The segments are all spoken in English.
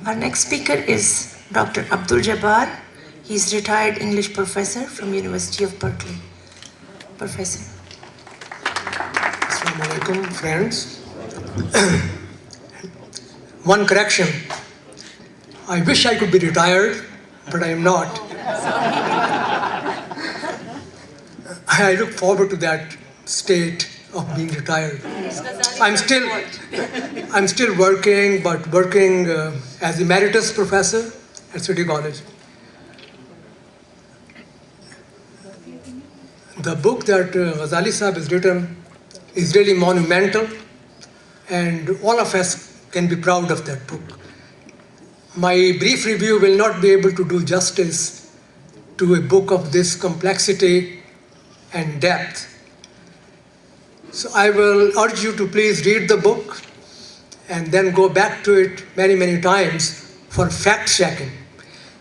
Our next speaker is Dr. Abdul Jabbar. He's retired English professor from University of Berkeley. Professor. Assalamu alaikum, friends. One correction. I wish I could be retired, but I am not. I look forward to that state of being retired. I'm still working, but working as Emeritus Professor at City College. The book that Ghazali Sahib has written is really monumental, and all of us can be proud of that book. My brief review will not be able to do justice to a book of this complexity and depth. So I will urge you to please read the book and then go back to it many, many times for fact-checking,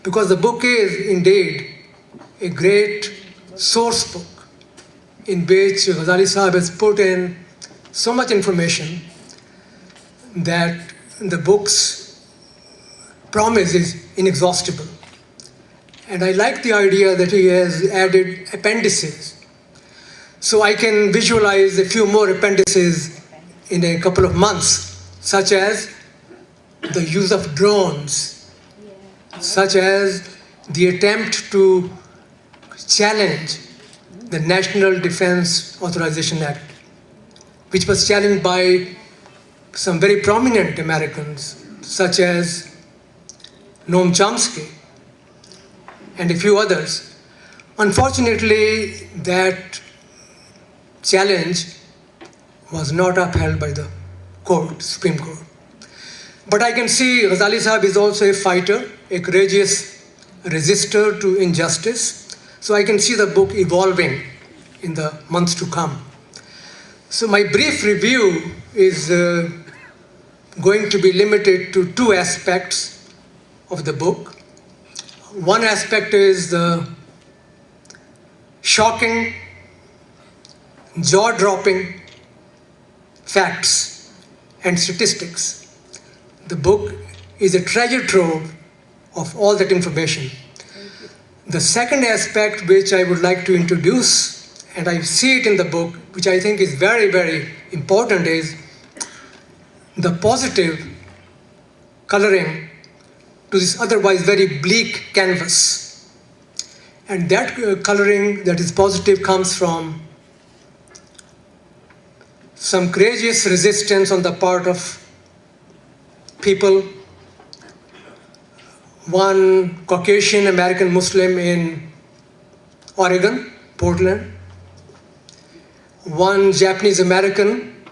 because the book is indeed a great source book in which Ghazali Sahib has put in so much information that the book's promise is inexhaustible. And I like the idea that he has added appendices. So I can visualize a few more appendices in a couple of months, such as the use of drones, such as the attempt to challenge the National Defense Authorization Act, which was challenged by some very prominent Americans, such as Noam Chomsky and a few others. Unfortunately, that challenge was not upheld by the court, Supreme Court. But I can see Ghazali Sahib is also a fighter, a courageous resistor to injustice. So I can see the book evolving in the months to come. So my brief review is going to be limited to two aspects of the book. One aspect is the shocking, jaw-dropping facts and statistics. The book is a treasure trove of all that information. The second aspect which I would like to introduce, and I see it in the book, which I think is very, very important, is the positive coloring to this otherwise very bleak canvas. And that coloring that is positive comes from some courageous resistance on the part of people. One Caucasian American Muslim in Oregon, Portland. One Japanese American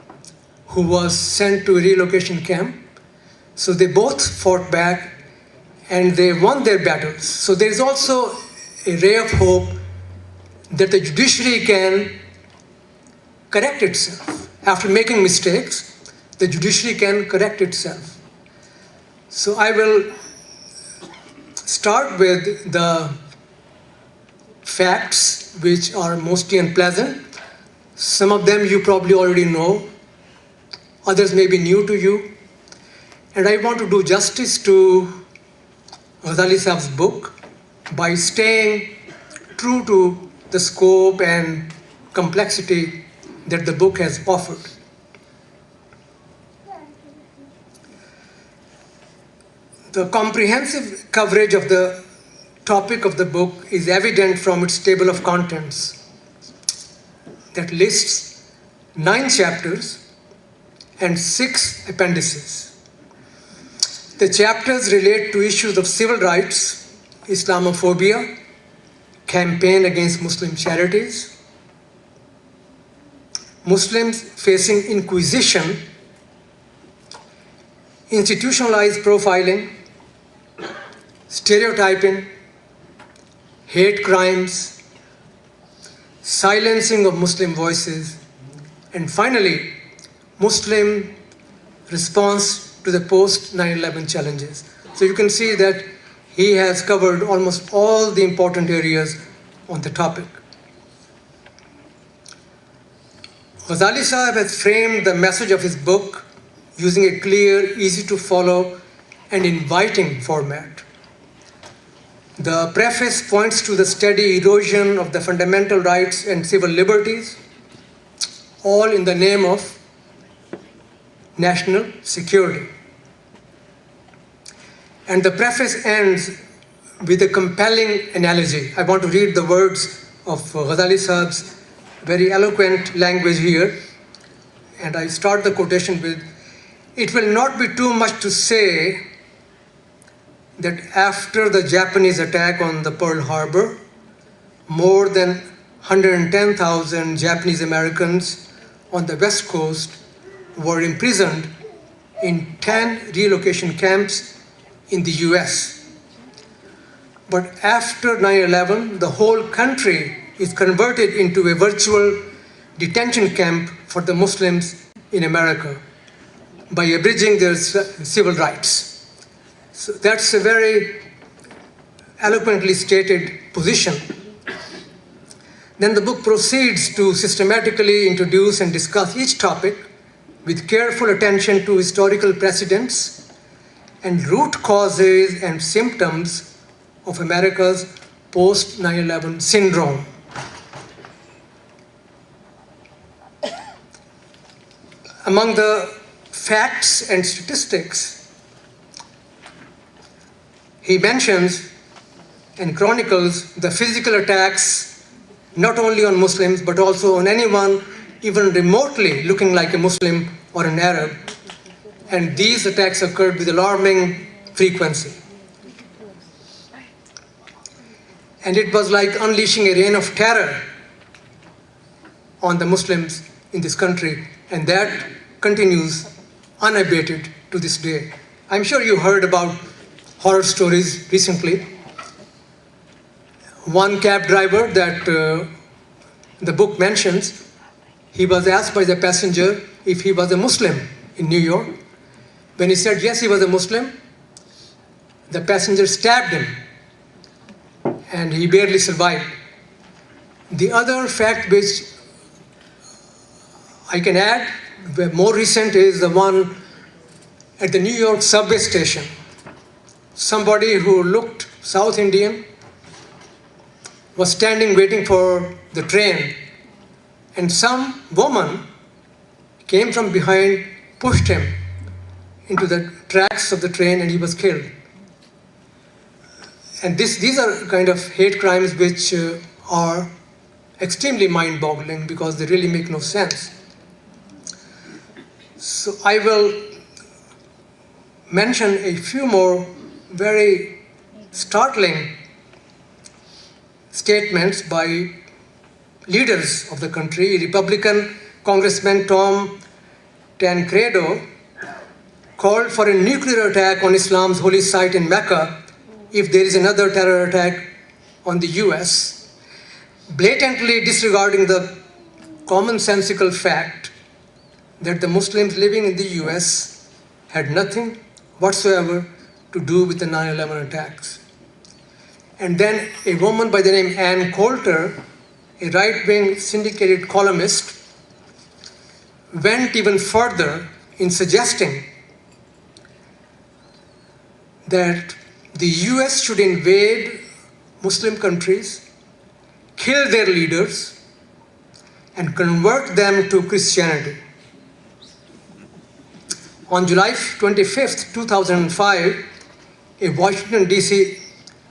who was sent to a relocation camp. So they both fought back and they won their battles. So there is also a ray of hope that the judiciary can correct itself. After making mistakes, the judiciary can correct itself. So I will start with the facts which are mostly unpleasant. Some of them you probably already know, others may be new to you. And I want to do justice to Ghazali Sahib's book by staying true to the scope and complexity that the book has offered. The comprehensive coverage of the topic of the book is evident from its table of contents that lists 9 chapters and 6 appendices. The chapters relate to issues of civil rights, Islamophobia, campaign against Muslim charities, Muslims facing inquisition, institutionalized profiling, stereotyping, hate crimes, silencing of Muslim voices, and finally, Muslim response to the post-9/11 challenges. So you can see that he has covered almost all the important areas on the topic. Ghazali Sahib has framed the message of his book using a clear, easy to follow, and inviting format. The preface points to the steady erosion of the fundamental rights and civil liberties, all in the name of national security. And the preface ends with a compelling analogy. I want to read the words of Ghazali Saab's very eloquent language here. And I start the quotation with, "It will not be too much to say that after the Japanese attack on the Pearl Harbor, more than 110,000 Japanese Americans on the West Coast were imprisoned in 10 relocation camps in the US. But after 9/11, the whole country is converted into a virtual detention camp for the Muslims in America by abridging their civil rights." So that's a very eloquently stated position. Then the book proceeds to systematically introduce and discuss each topic with careful attention to historical precedents and root causes and symptoms of America's post-9/11 syndrome. Among the facts and statistics, he mentions and chronicles the physical attacks not only on Muslims but also on anyone even remotely looking like a Muslim or an Arab. And these attacks occurred with alarming frequency. And it was like unleashing a reign of terror on the Muslims in this country, and that continues unabated to this day. I'm sure you heard about horror stories recently. One cab driver that the book mentions, he was asked by the passenger if he was a Muslim in New York. When he said yes, he was a Muslim, the passenger stabbed him and he barely survived. The other fact which I can add, more recent, is the one at the New York subway station. Somebody who looked South Indian was standing waiting for the train, and some woman came from behind, pushed him into the tracks of the train, and he was killed. And these are kind of hate crimes which are extremely mind-boggling because they really make no sense. So I will mention a few more very startling statements by leaders of the country. Republican Congressman Tom Tancredo called for a nuclear attack on Islam's holy site in Mecca if there is another terror attack on the US, blatantly disregarding the commonsensical fact that the Muslims living in the US had nothing whatsoever to do with the 9/11 attacks. And then a woman by the name Ann Coulter, a right-wing syndicated columnist, went even further in suggesting that the US should invade Muslim countries, kill their leaders, and convert them to Christianity. On July 25th, 2005, a Washington, D.C.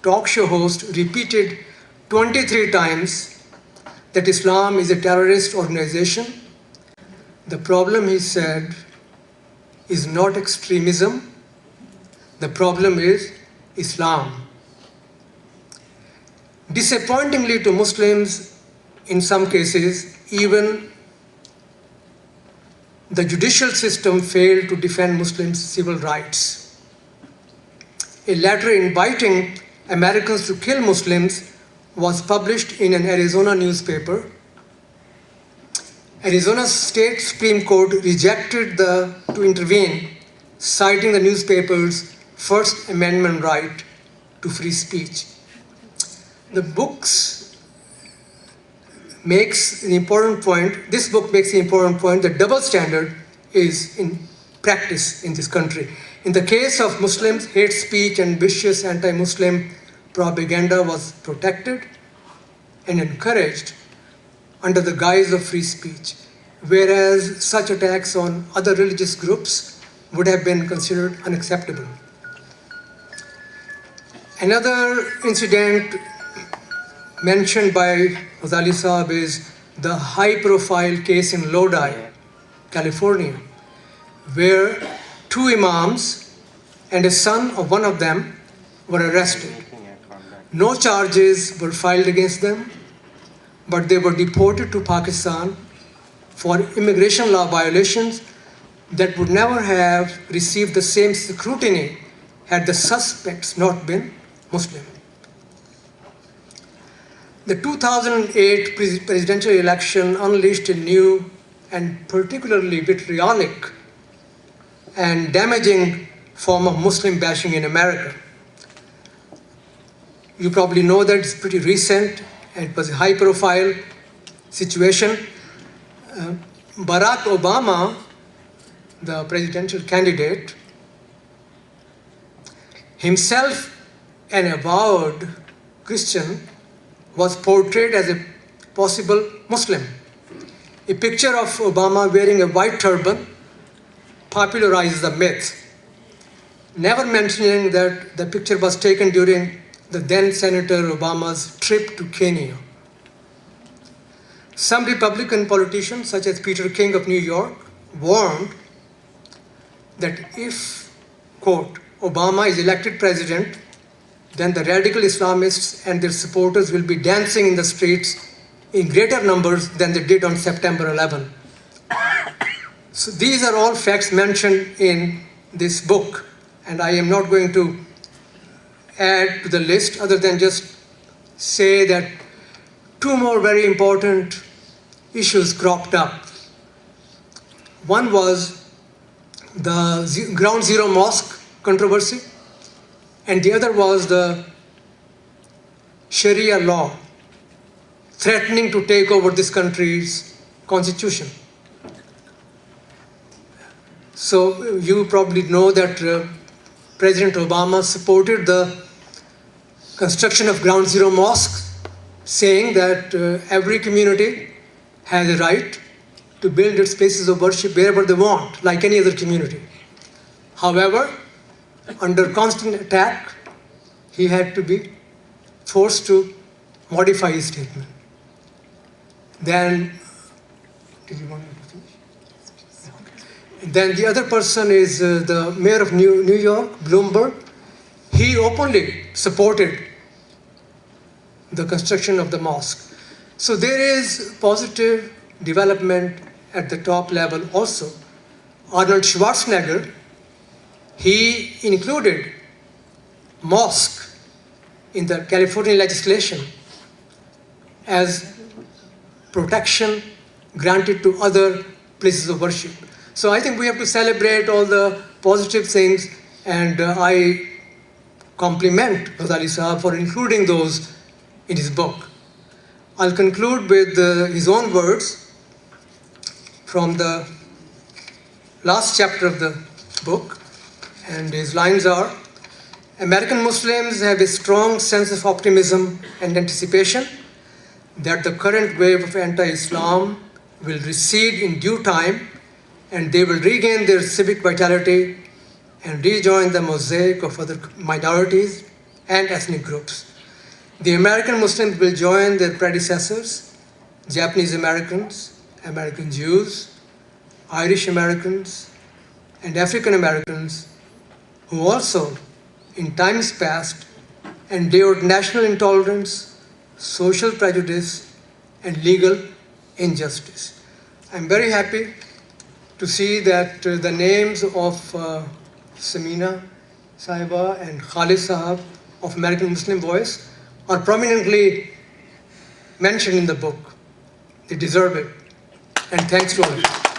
talk show host repeated 23 times that Islam is a terrorist organization. The problem, he said, is not extremism. The problem is Islam. Disappointingly to Muslims, in some cases, even the judicial system failed to defend Muslims' civil rights. A letter inviting Americans to kill Muslims was published in an Arizona newspaper. Arizona State Supreme Court rejected to intervene, citing the newspaper's First Amendment right to free speech. The books makes an important point, this book makes an important point that double standard is in practice in this country. In the case of Muslims, hate speech and vicious anti-Muslim propaganda was protected and encouraged under the guise of free speech, whereas such attacks on other religious groups would have been considered unacceptable. Another incident mentioned by Ghazali Sahib is the high-profile case in Lodi, California, where two imams and a son of one of them were arrested. No charges were filed against them, but they were deported to Pakistan for immigration law violations that would never have received the same scrutiny had the suspects not been Muslim. The 2008 presidential election unleashed a new and particularly vitriolic and damaging form of Muslim bashing in America. You probably know that it's pretty recent, and it was a high-profile situation. Barack Obama, the presidential candidate, himself an avowed Christian, was portrayed as a possible Muslim. A picture of Obama wearing a white turban popularized the myth, never mentioning that the picture was taken during the then Senator Obama's trip to Kenya. Some Republican politicians, such as Peter King of New York, warned that if, quote, Obama is elected president, then the radical Islamists and their supporters will be dancing in the streets in greater numbers than they did on September 11. So these are all facts mentioned in this book, and I am not going to add to the list other than just say that two more very important issues cropped up. One was the Ground Zero Mosque controversy, and the other was the Sharia law threatening to take over this country's constitution. So you probably know that President Obama supported the construction of Ground Zero mosques, saying that every community has a right to build its places of worship wherever they want, like any other community. However, under constant attack, he had to be forced to modify his statement. Then, did you want me to finish? Then the other person is the mayor of New York, Bloomberg. He openly supported the construction of the mosque. So there is positive development at the top level also. Arnold Schwarzenegger, he included mosque in the California legislation as protection granted to other places of worship. So I think we have to celebrate all the positive things, and I compliment Ghazali Sahib for including those in his book. I'll conclude with his own words from the last chapter of the book, and his lines are: American Muslims have a strong sense of optimism and anticipation that the current wave of anti-Islam will recede in due time, and they will regain their civic vitality and rejoin the mosaic of other minorities and ethnic groups. The American Muslims will join their predecessors, Japanese Americans, American Jews, Irish Americans, and African Americans, who also, in times past, endured national intolerance, social prejudice, and legal injustice. I'm very happy to see that the names of Samina Sahiba and Khalid Sahib of American Muslim Voice are prominently mentioned in the book. They deserve it. And thanks to all of you.